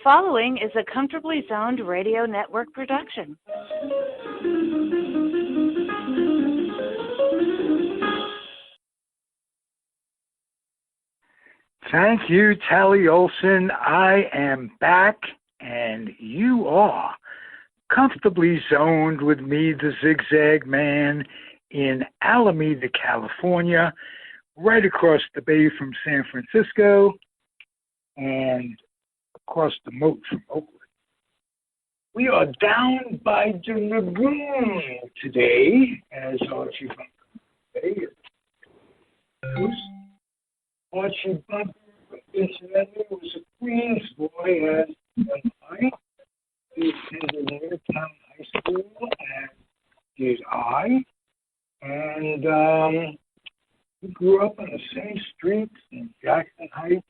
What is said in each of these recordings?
following is a Comfortably Zoned Radio Network production. Thank you, Tally Olson. I am back, and you are comfortably zoned with me, the Zig Zag Man, in Alameda, California, right across the bay from San Francisco, and across the moat from Oakland. We are down by the lagoon today, as Archie Bunker today. Archie Bunker, incidentally, was a Queens boy, as I. He attended Newtown High School, and did I. And he grew up on the same streets in Jackson Heights.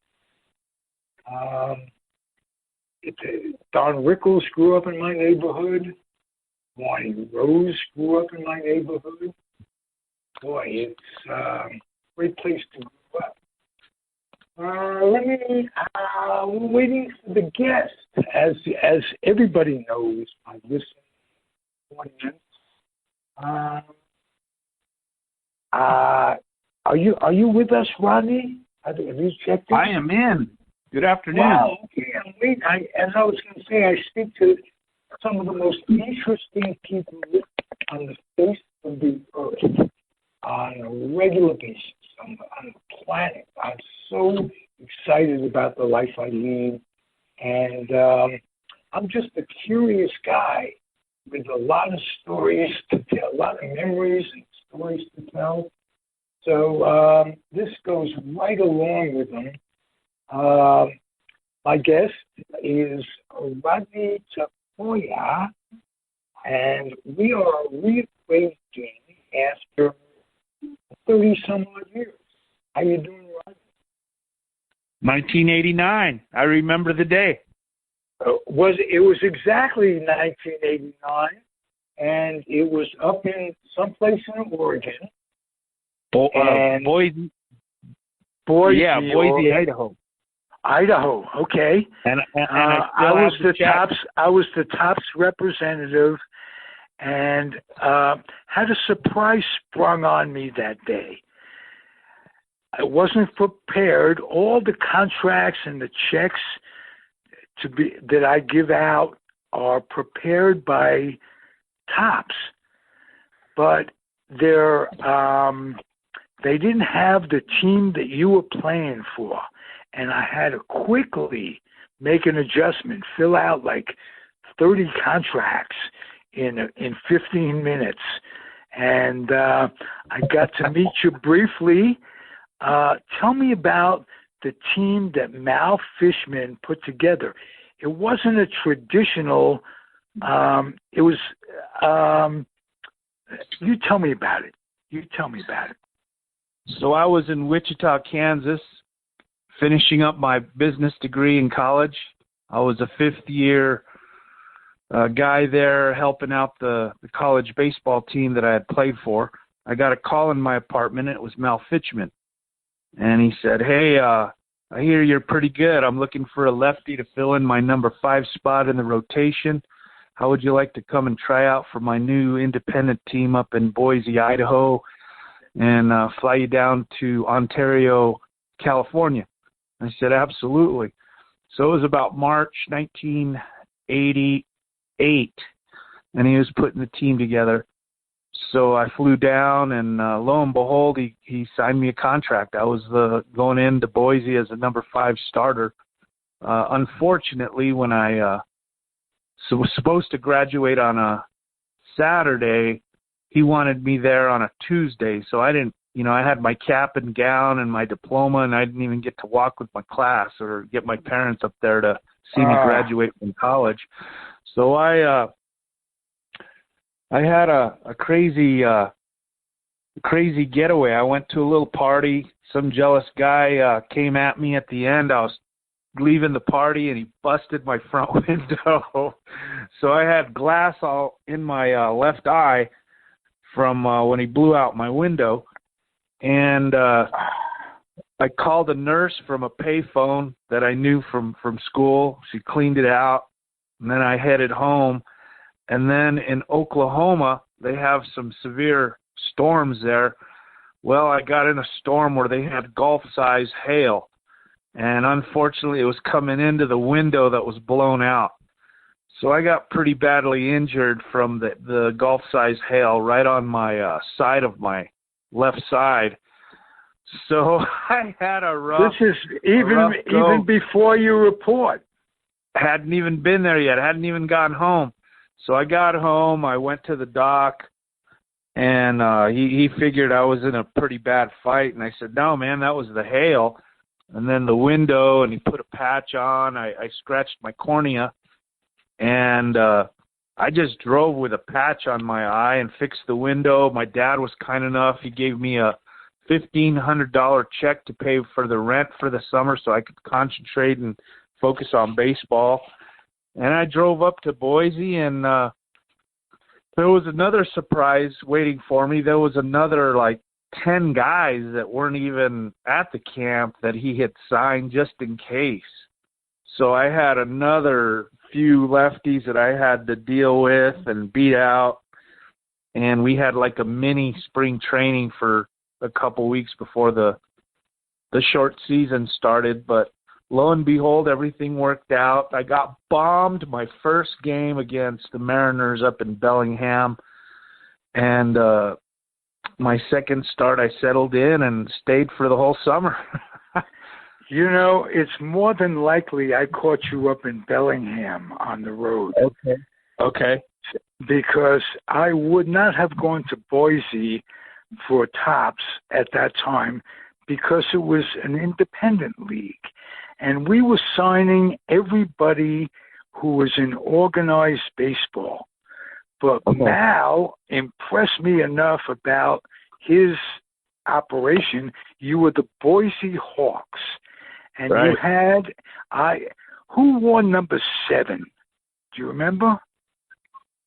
Don Rickles grew up in my neighborhood. Barney Rose grew up in my neighborhood. Boy, it's a great place to grow up. We're waiting for the guest. As everybody knows, I listen to audience. Are you with us, Rodney? Have you checked in? I am in. Good afternoon. Wow, okay, I'm waiting. As I was going to say, I speak to some of the most interesting people on the face of the earth on a regular basis, on the planet. I'm so excited about the life I lead, and I'm just a curious guy with a lot of stories to tell, a lot of memories and stories to tell. So this goes right along with them. My guest is Rodney Tafoya, and we are reacquainting after 30-some-odd years. How you doing, Rodney? 1989. I remember the day. It was exactly 1989, and it was up in someplace in Oregon. Boise. Boise, Idaho. Idaho, okay. And I was the TOPS representative, and had a surprise sprung on me that day. I wasn't prepared. All the contracts and the checks that I give out are prepared by TOPS, but they didn't have the team that you were playing for. And I had to quickly make an adjustment, fill out like 30 contracts in 15 minutes. And I got to meet you briefly. Tell me about the team that Mal Fishman put together. It wasn't a traditional, it was, you tell me about it. So I was in Wichita, Kansas, finishing up my business degree in college. I was a fifth-year guy there helping out the college baseball team that I had played for. I got a call in my apartment, and it was Mal Fishman. And he said, hey, I hear you're pretty good. I'm looking for a lefty to fill in my number 5 spot in the rotation. How would you like to come and try out for my new independent team up in Boise, Idaho, and fly you down to Ontario, California? I said, absolutely. So it was about March 1988, and he was putting the team together. So I flew down, and lo and behold, he signed me a contract. I was going into Boise as a number 5 starter. Unfortunately, when I was supposed to graduate on a Saturday, he wanted me there on a Tuesday. So I didn't, I had my cap and gown and my diploma, and I didn't even get to walk with my class or get my parents up there to see me graduate from college. So I had a crazy getaway. I went to a little party. Some jealous guy came at me at the end. I was leaving the party, and he busted my front window. So I had glass all in my left eye from when he blew out my window. And I called a nurse from a payphone that I knew from school. She cleaned it out, and then I headed home. And then in Oklahoma, they have some severe storms there. Well, I got in a storm where they had golf-size hail, and unfortunately it was coming into the window that was blown out. So I got pretty badly injured from the golf-size hail right on my side of my left side. So I had a rough. This is even before you report. Hadn't even been there yet. Hadn't even gotten home. So I got home. I went to the doc, and he figured I was in a pretty bad fight. And I said, "No, man, that was the hail." And then the window, and he put a patch on. I scratched my cornea, and I just drove with a patch on my eye and fixed the window. My dad was kind enough. He gave me a $1,500 check to pay for the rent for the summer so I could concentrate and focus on baseball. And I drove up to Boise, and there was another surprise waiting for me. There was another, 10 guys that weren't even at the camp that he had signed just in case. So I had another few lefties that I had to deal with and beat out. And we had a mini spring training for a couple weeks before the short season started, but lo and behold, everything worked out. I got bombed my first game against the Mariners up in Bellingham, and my second start I settled in and stayed for the whole summer. It's more than likely I caught you up in Bellingham on the road. Okay. Because I would not have gone to Boise for tops at that time because it was an independent league. And we were signing everybody who was in organized baseball. But Mal impressed me enough about his operation. You were the Boise Hawks. And right. You had, who wore number 7? Do you remember?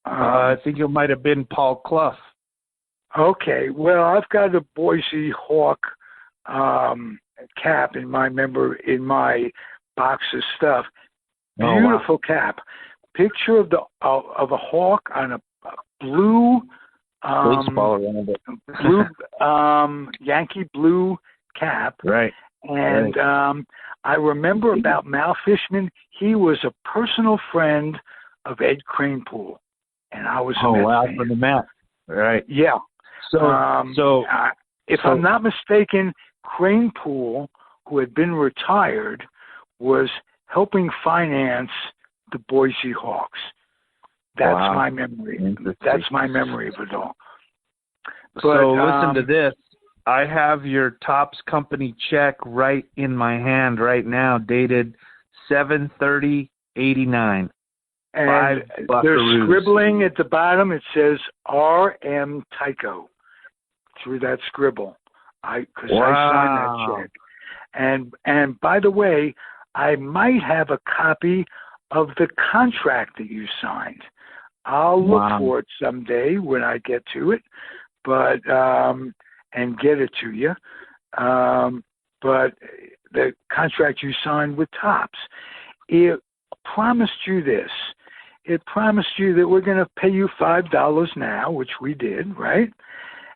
I think it might have been Paul Clough. Okay, well, I've got a Boise Hawk cap in my box of stuff. Beautiful cap. Picture of a hawk on a blue baseball around it. blue Yankee blue cap. Right. And I remember about Mal Fishman. He was a personal friend of Ed Kranepool, and I was a Mets fan. From the Mets. Right. Yeah. So if I'm not mistaken, Kranepool, who had been retired, was helping finance the Boise Hawks. That's my memory. That's my memory of it all. But, so listen to this. I have your Topps company check right in my hand right now, dated 7/30/89. And there's scribbling at the bottom. It says R.M. Tycho through that scribble. Because I signed that check. And by the way, I might have a copy of the contract that you signed. I'll look for it someday when I get to it, but and get it to you. But the contract you signed with Topps, it promised you this. It promised you that we're going to pay you $5 now, which we did, right?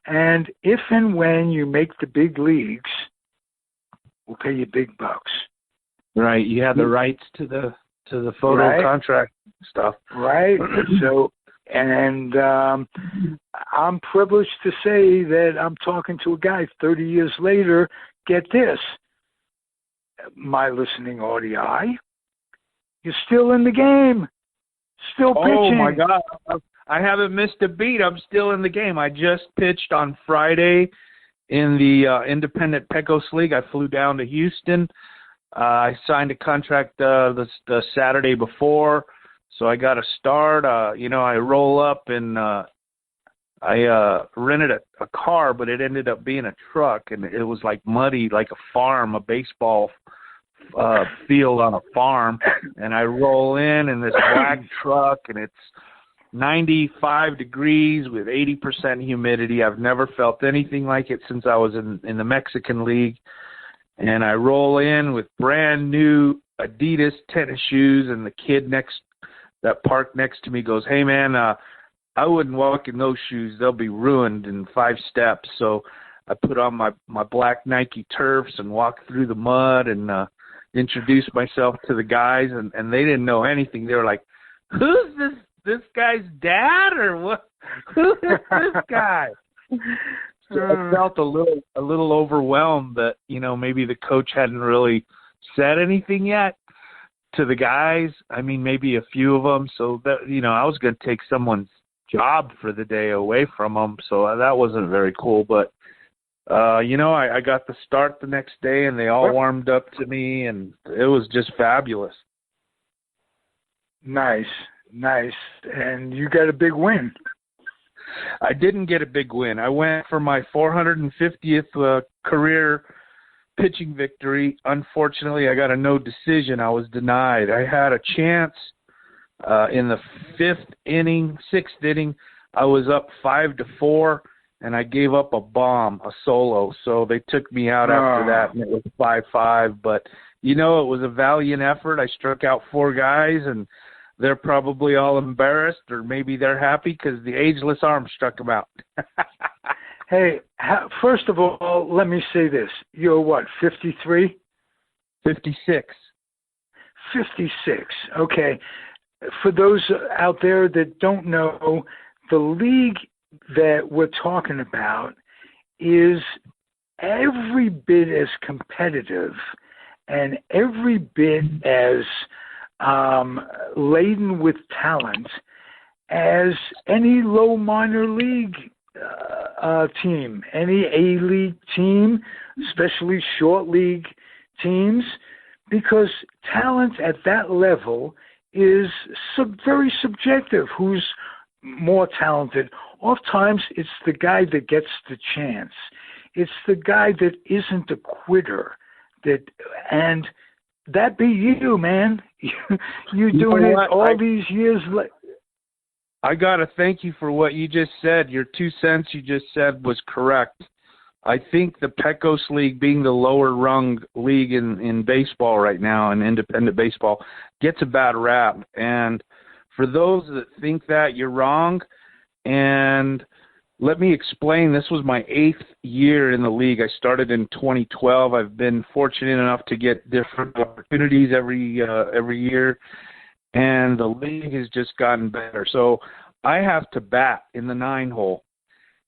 And if and when you make the big leagues, we'll pay you big bucks. Right. You have the rights to the photo contract stuff. Right. So, and I'm privileged to say that I'm talking to a guy 30 years later. Get this, my listening audience, you're still in the game. Still pitching. Oh, my God. I haven't missed a beat. I'm still in the game. I just pitched on Friday in the Independent Pecos League. I flew down to Houston. I signed a contract the Saturday before, so I got a start. I roll up and I rented a car, but it ended up being a truck, and it was muddy, like a farm, a baseball field on a farm. And I roll in this black truck, and it's 95 degrees with 80% humidity. I've never felt anything like it since I was in the Mexican League. And I roll in with brand new Adidas tennis shoes, and the kid that parked next to me goes, "Hey man, I wouldn't walk in those shoes. They'll be ruined in 5 steps." So I put on my black Nike Turfs and walked through the mud and introduced myself to the guys, and they didn't know anything. They were like, "Who's this guy's dad, or what? Who is this guy?" So I felt a little overwhelmed that, maybe the coach hadn't really said anything yet to the guys. I mean, maybe a few of them. So that, I was going to take someone's job for the day away from them. So that wasn't very cool. But, I got the start the next day, and they all warmed up to me, and it was just fabulous. Nice. And you got a big win. I didn't get a big win. I went for my 450th career pitching victory. Unfortunately, I got a no decision. I was denied. I had a chance in the 6th inning. I was up 5-4, and I gave up a bomb, a solo. So they took me out after that, and it was 5-5. But, it was a valiant effort. I struck out 4 guys, and they're probably all embarrassed, or maybe they're happy because the ageless arm struck them out. Hey, first of all, let me say this. You're what, 53? 56. 56. Okay. For those out there that don't know, the league that we're talking about is every bit as competitive and every bit as laden with talent as any low minor league team, any A-league team, especially short league teams, because talent at that level is very subjective. Who's more talented? Oftentimes it's the guy that gets the chance. It's the guy that isn't a quitter. And that be you, man. You're doing it all these years. I got to thank you for what you just said. Your 2 cents you just said was correct. I think the Pecos League, being the lower rung league in baseball right now, in independent baseball, gets a bad rap. And for those that think that, you're wrong. And let me explain. This was my 8th year in the league. I started in 2012. I've been fortunate enough to get different opportunities every year, and the league has just gotten better. So I have to bat in the 9-hole,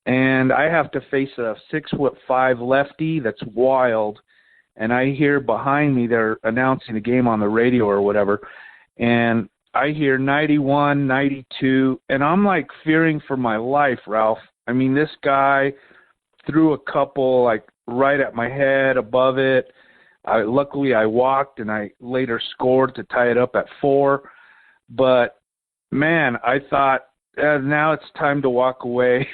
and I have to face a 6'5" lefty that's wild. And I hear behind me they're announcing a game on the radio or whatever, and I hear 91, 92, and I'm like fearing for my life, Ralph. I mean, this guy threw a couple like right at my head, above it. Luckily, I walked, and I later scored to tie it up at 4. But, man, I thought, now it's time to walk away,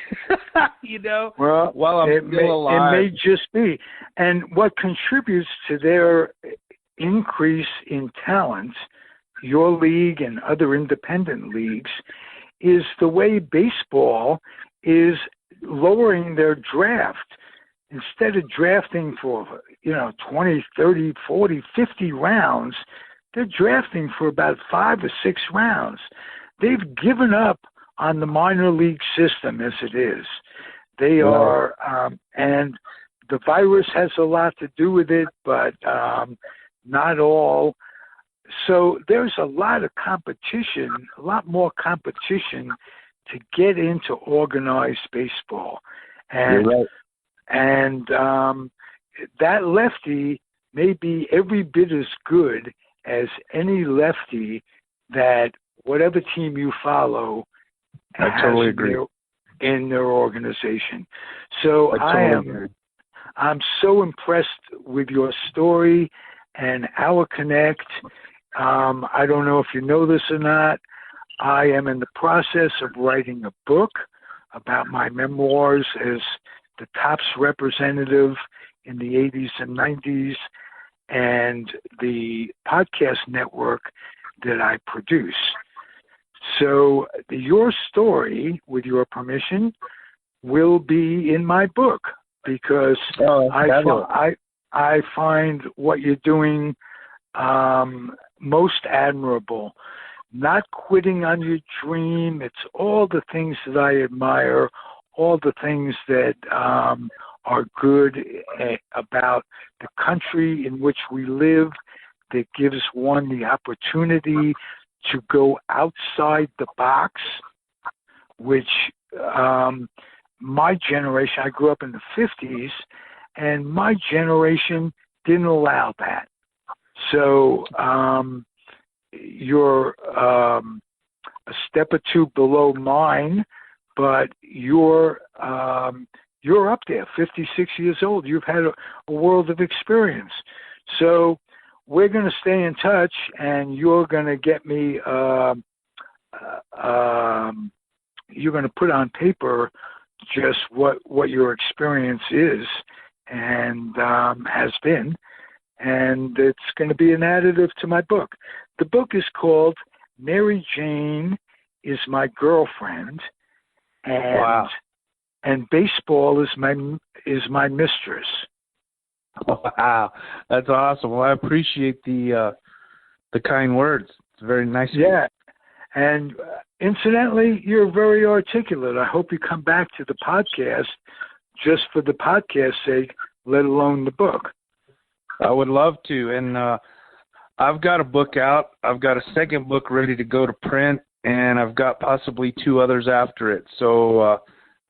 well, while I'm still alive. It may just be. And what contributes to their increase in talent, your league and other independent leagues, is the way baseball is lowering their draft. Instead of drafting for 20, 30, 40, 50 rounds, they're drafting for about 5 or 6 rounds. They've given up on the minor league system as it is. They are, and the virus has a lot to do with it, but not all. So there's a lot of competition, a lot more competition to get into organized baseball. And You're right. And that lefty may be every bit as good as any lefty that whatever team you follow I totally agree. in their organization. So I'm so impressed with your story and our connect. I don't know if you know this or not. I am in the process of writing a book about my memoirs as the TOPS representative in the 80s and 90s and the podcast network that I produce. So your story, with your permission, will be in my book because I find what you're doing most admirable. Not quitting on your dream. It's all the things that I admire, all the things that are good about the country in which we live, that gives one the opportunity to go outside the box, which my generation, I grew up in the 50s, and my generation didn't allow that. So you're a step or two below mine, but you're up there, 56 years old. You've had a world of experience. So we're going to stay in touch, and you're going to get me, you're going to put on paper just what your experience is and has been, and it's going to be an additive to my book. The book is called Mary Jane is My Girlfriend, and Wow. And baseball is my mistress. Wow, that's awesome. Well, I appreciate the kind words. It's very nice. Yeah, and incidentally, you're very articulate. I hope you come back to the podcast just for the podcast's sake, let alone the book. I would love to, and I've got a book out. I've got a second book ready to go to print, and I've got possibly 2 others after it. So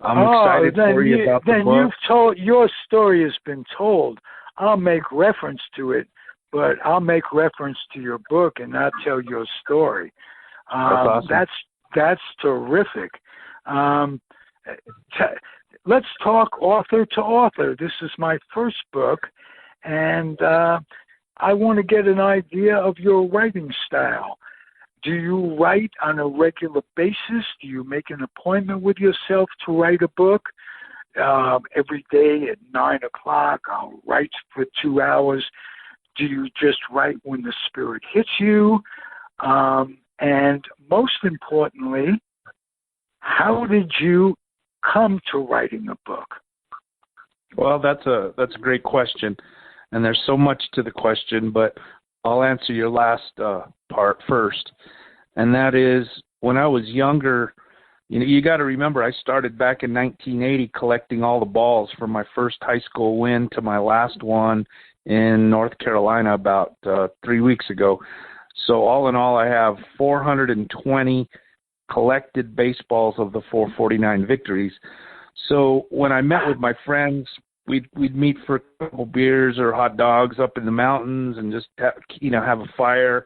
I'm excited for you about the book. Then you've told, your story has been told. I'll make reference to it, but I'll make reference to your book and not tell your story. That's awesome. That's terrific. Let's talk author to author. This is my first book, and I want to get an idea of your writing style. Do you write on a regular basis? Do you make an appointment with yourself to write a book? Every day at 9 o'clock, I'll write for 2 hours. Do you just write when the spirit hits you? And most importantly, how did you come to writing a book? Well, that's a great question, and there's so much to the question, but I'll answer your last part first, and that is when I was younger. You got to remember, I started back in 1980 collecting all the balls from my first high school win to my last one in North Carolina about 3 weeks ago. So all in all, I have 420 collected baseballs of the 449 victories. So when I met with my friends, we'd meet for a couple beers or hot dogs up in the mountains and just have a fire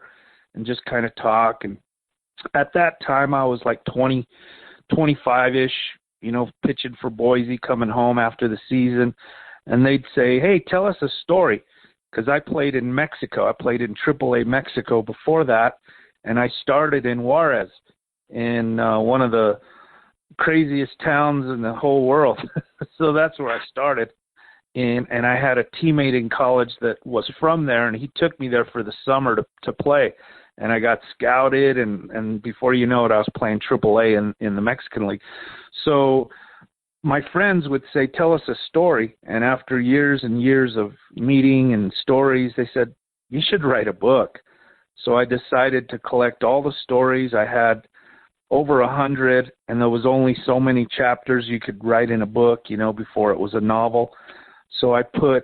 and just kind of talk. And at that time, I was like 25-ish, pitching for Boise, coming home after the season. And they'd say, hey, tell us a story. Because I played in Mexico. I played in AAA Mexico before that. And I started in Juarez, in one of the craziest towns in the whole world. So that's where I started. And I had a teammate in college that was from there, and he took me there for the summer to play. And I got scouted, and before you know it, I was playing AAA in the Mexican League. So my friends would say, tell us a story. And after years and years of meeting and stories, they said, you should write a book. So I decided to collect all the stories. I had over 100, and there was only so many chapters you could write in a book, before it was a novel. So I put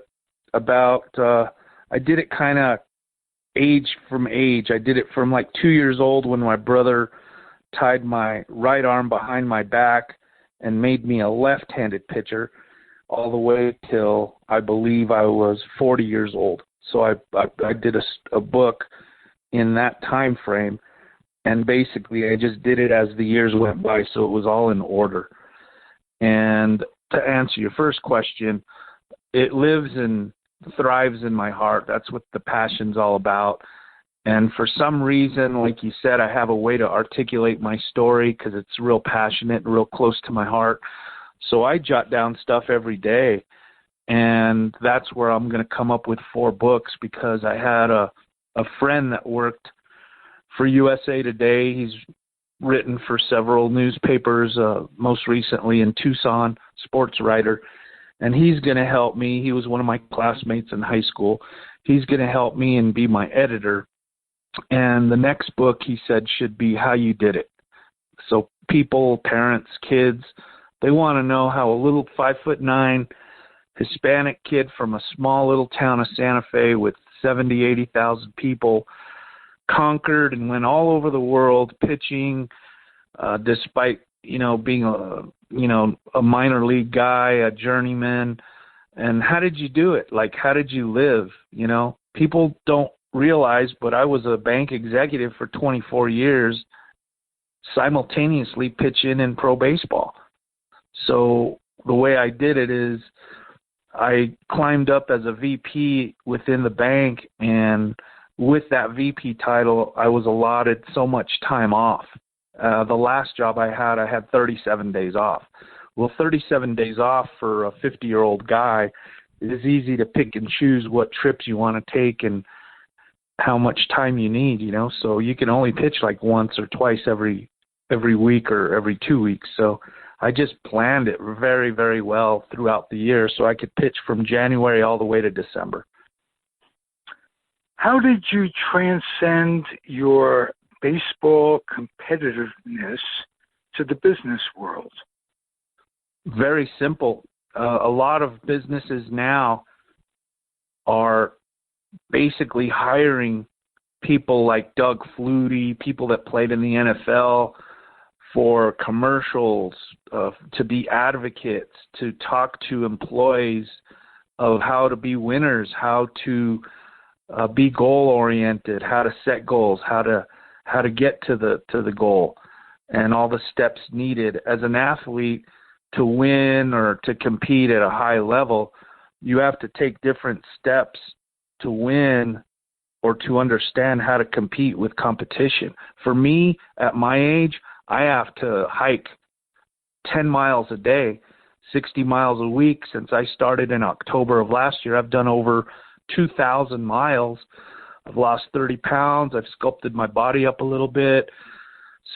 I did it kind of age from age. I did it from like 2 years old when my brother tied my right arm behind my back and made me a left-handed pitcher all the way till I believe I was 40 years old. So I did a book in that time frame, and basically I just did it as the years went by, so it was all in order. And to answer your first question, it lives and thrives in my heart. That's what the passion's all about. And for some reason, like you said, I have a way to articulate my story because it's real passionate and real close to my heart. So I jot down stuff every day, and that's where I'm going to come up with 4 books, because I had a friend that worked for USA Today. He's written for several newspapers, most recently in Tucson, sports writer. and he's going to help me. He was one of my classmates in high school. He's going to help me and be my editor. And the next book, he said, should be How You Did It. So people, parents, kids, they want to know how a little 5'9" Hispanic kid from a small little town of Santa Fe with 70, 80,000 people conquered and went all over the world pitching, despite, being a minor league guy, a journeyman. And how did you do it? Like, how did you live? People don't realize, but I was a bank executive for 24 years, simultaneously pitching in pro baseball. So the way I did it is I climbed up as a VP within the bank, and with that VP title, I was allotted so much time off. The last job I had 37 days off. Well, 37 days off for a 50-year-old guy, it is easy to pick and choose what trips you want to take and how much time you need, so you can only pitch like once or twice every week or every 2 weeks. So I just planned it very, very well throughout the year so I could pitch from January all the way to December. How did you transcend your baseball competitiveness to the business world? Very simple. A lot of businesses now are basically hiring people like Doug Flutie, people that played in the NFL, for commercials, to be advocates, to talk to employees of how to be winners, how to be goal-oriented, how to set goals, how to get to the goal, and all the steps needed. As an athlete, to win or to compete at a high level, you have to take different steps to win or to understand how to compete with competition. For me, at my age, I have to hike 10 miles a day, 60 miles a week. Since I started in October of last year, I've done over 2,000 miles. I've lost 30 pounds. I've sculpted my body up a little bit.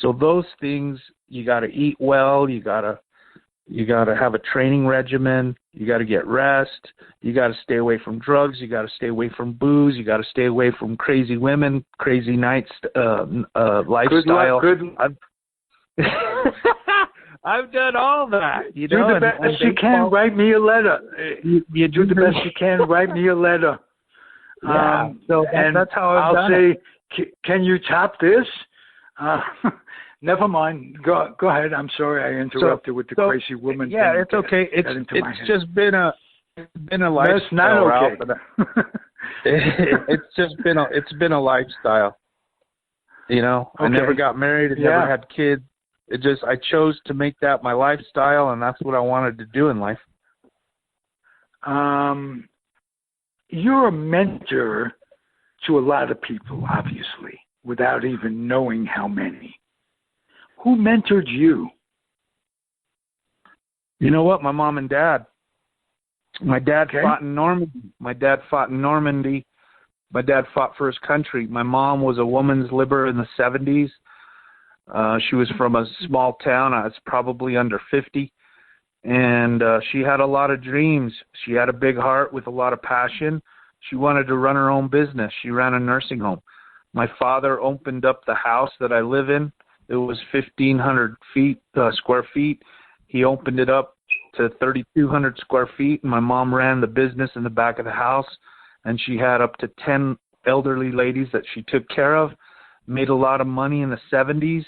So those things, you got to eat well. You got to have a training regimen. You got to get rest. You got to stay away from drugs. You got to stay away from booze. You got to stay away from crazy women, crazy nights, lifestyle. Good luck. I've done all that. Do the best you can. Write me a letter. You do the best you can. Write me a letter. Yeah. So that's how I'll say, can you top this? Never mind. Go ahead. I'm sorry I interrupted with the crazy woman. Yeah, thing. It's okay. It's just been a lifestyle. That's not okay. It's been a lifestyle. Okay. I never got married. I never had kids. I chose to make that my lifestyle, and that's what I wanted to do in life. You're a mentor to a lot of people, obviously, without even knowing how many. Who mentored you? You know what? My mom and dad. My dad fought in Normandy. My dad fought for his country. My mom was a woman's liberator in the 70s. She was from a small town. I was probably under 50. And she had a lot of dreams. She had a big heart with a lot of passion. She wanted to run her own business. She ran a nursing home. My father opened up the house that I live in. It was 1,500 square feet. He opened it up to 3,200 square feet. And my mom ran the business in the back of the house. And she had up to 10 elderly ladies that she took care of. Made a lot of money in the 70s.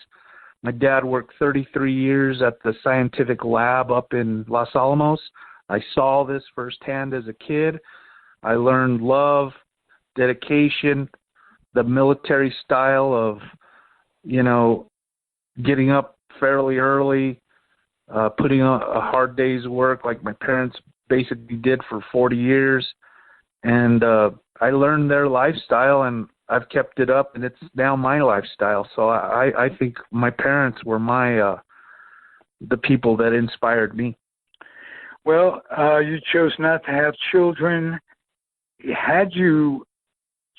My dad worked 33 years at the scientific lab up in Los Alamos. I saw this firsthand as a kid. I learned love, dedication, the military style of, getting up fairly early, putting a hard day's work like my parents basically did for 40 years. And I learned their lifestyle, and I've kept it up, and it's now my lifestyle. So I think my parents were the people that inspired me. Well, you chose not to have children. Had you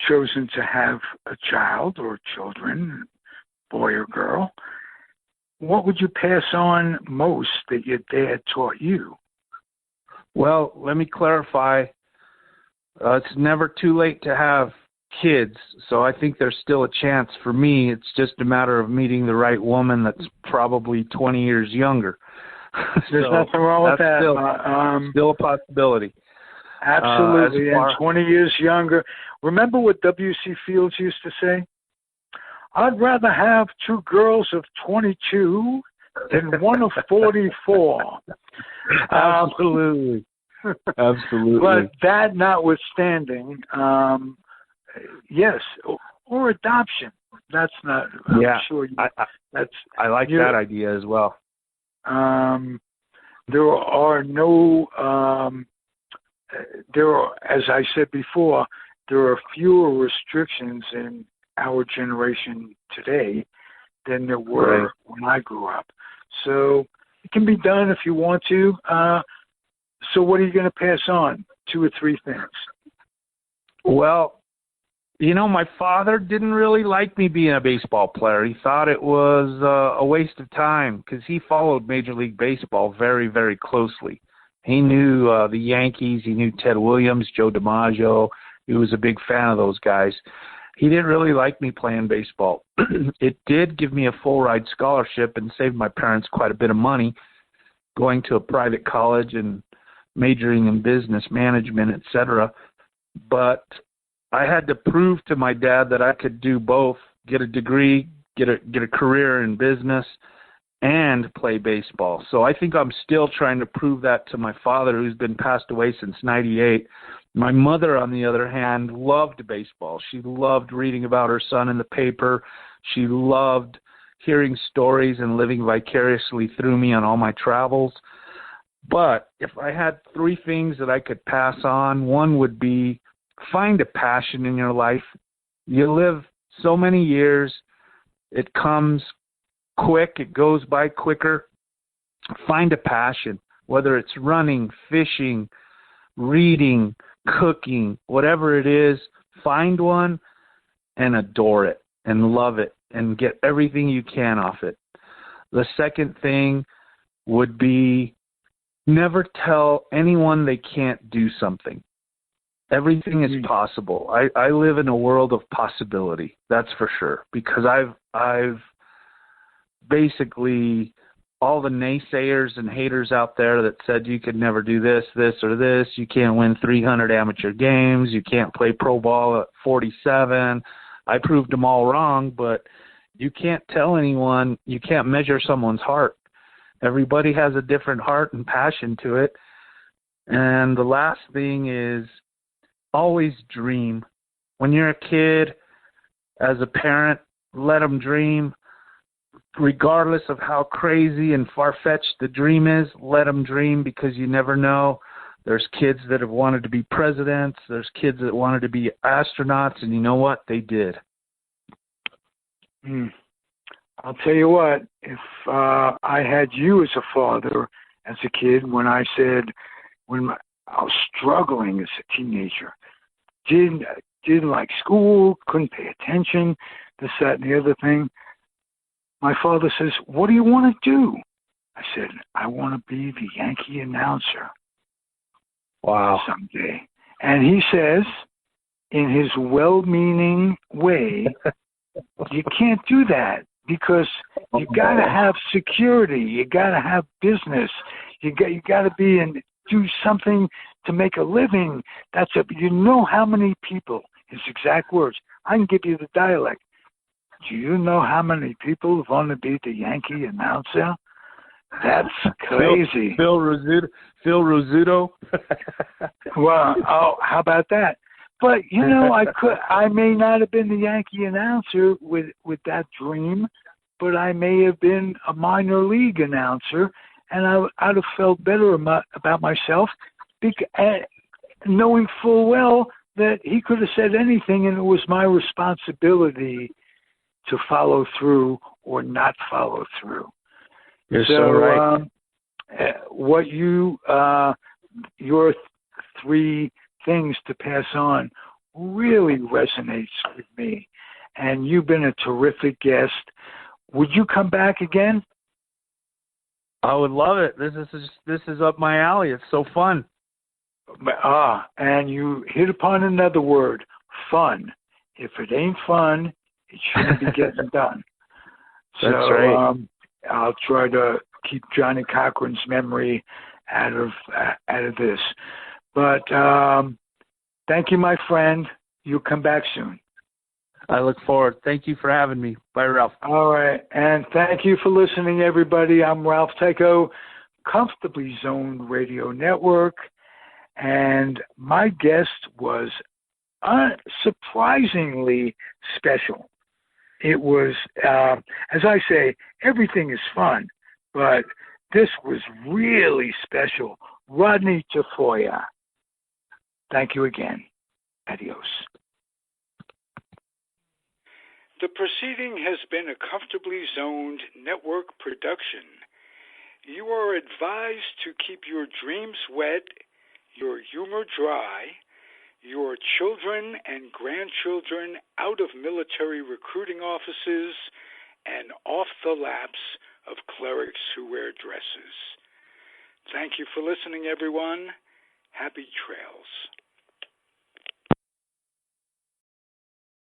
chosen to have a child or children, boy or girl, what would you pass on most that your dad taught you? Well, let me clarify. It's never too late to have kids, so I think there's still a chance for me. It's just a matter of meeting the right woman that's probably 20 years younger. There's nothing wrong with that. Still a possibility. Absolutely, and 20 years younger. Remember what W.C. Fields used to say? I'd rather have two girls of 22 than one of 44. Absolutely. Absolutely. But that notwithstanding, yes, or adoption. That's not. I'm sure. I like that idea as well. There are no. There are, as I said before, there are fewer restrictions in our generation today than there were when I grew up. So it can be done if you want to. So what are you going to pass on? 2 or 3 things? Well, my father didn't really like me being a baseball player. He thought it was a waste of time because he followed Major League Baseball very, very closely. He knew the Yankees. He knew Ted Williams, Joe DiMaggio. He was a big fan of those guys. He didn't really like me playing baseball. It did give me a full-ride scholarship and saved my parents quite a bit of money going to a private college and majoring in business management, etc. But I had to prove to my dad that I could do both, get a degree, get a career in business, and play baseball. So I think I'm still trying to prove that to my father, who's been passed away since '98. My mother, on the other hand, loved baseball. She loved reading about her son in the paper. She loved hearing stories and living vicariously through me on all my travels. But if I had 3 things that I could pass on, one would be find a passion in your life. You live so many years. It comes quick. It goes by quicker. Find a passion, whether it's running, fishing, reading, cooking, whatever it is. Find one and adore it and love it and get everything you can off it. The second thing would be never tell anyone they can't do something. Everything is possible. I live in a world of possibility, that's for sure, because I've basically all the naysayers and haters out there that said you could never do this, or this, you can't win 300 amateur games, you can't play pro ball at 47. I proved them all wrong, but you can't tell anyone, you can't measure someone's heart. Everybody has a different heart and passion to it. And the last thing is always dream. When you're a kid, as a parent, let them dream. Regardless of how crazy and far-fetched the dream is, let them dream, because you never know. There's kids that have wanted to be presidents. There's kids that wanted to be astronauts, and you know what? They did. I'll tell you what, if I had you as a father, as a kid, when I was struggling as a teenager, didn't like school, couldn't pay attention, this, that, and the other thing, my father says, what do you want to do? I said, I want to be the Yankee announcer. Wow. Someday. And he says, in his well-meaning way, you can't do that because you got to have security. You got to have business. You got to be and do something to make a living. You know how many people, his exact words, I can give you the dialect. Do you know how many people want to be the Yankee announcer? That's crazy. Phil Rizzuto. Well, how about that? But I may not have been the Yankee announcer with that dream, but I may have been a minor league announcer, and I'd have felt better about myself, knowing full well that he could have said anything, and it was my responsibility to follow through or not follow through. You're so right. What your 3 things to pass on really resonates with me, and you've been a terrific guest. Would you come back again? I would love it. This is up my alley. It's so fun. And you hit upon another word, fun. If it ain't fun, it shouldn't be getting done. That's right. I'll try to keep Johnny Cochran's memory out of this. But thank you, my friend. You'll come back soon. I look forward. Thank you for having me. Bye, Ralph. All right. And thank you for listening, everybody. I'm Ralph Tycho, Comfortably Zoned Radio Network. And my guest was surprisingly special. It was, as I say, everything is fun, but this was really special. Rodney Tafoya. Thank you again. Adios. The proceeding has been a Comfortably Zoned network production. You are advised to keep your dreams wet, your humor dry, your children and grandchildren out of military recruiting offices and off the laps of clerics who wear dresses. Thank you for listening, everyone. Happy trails.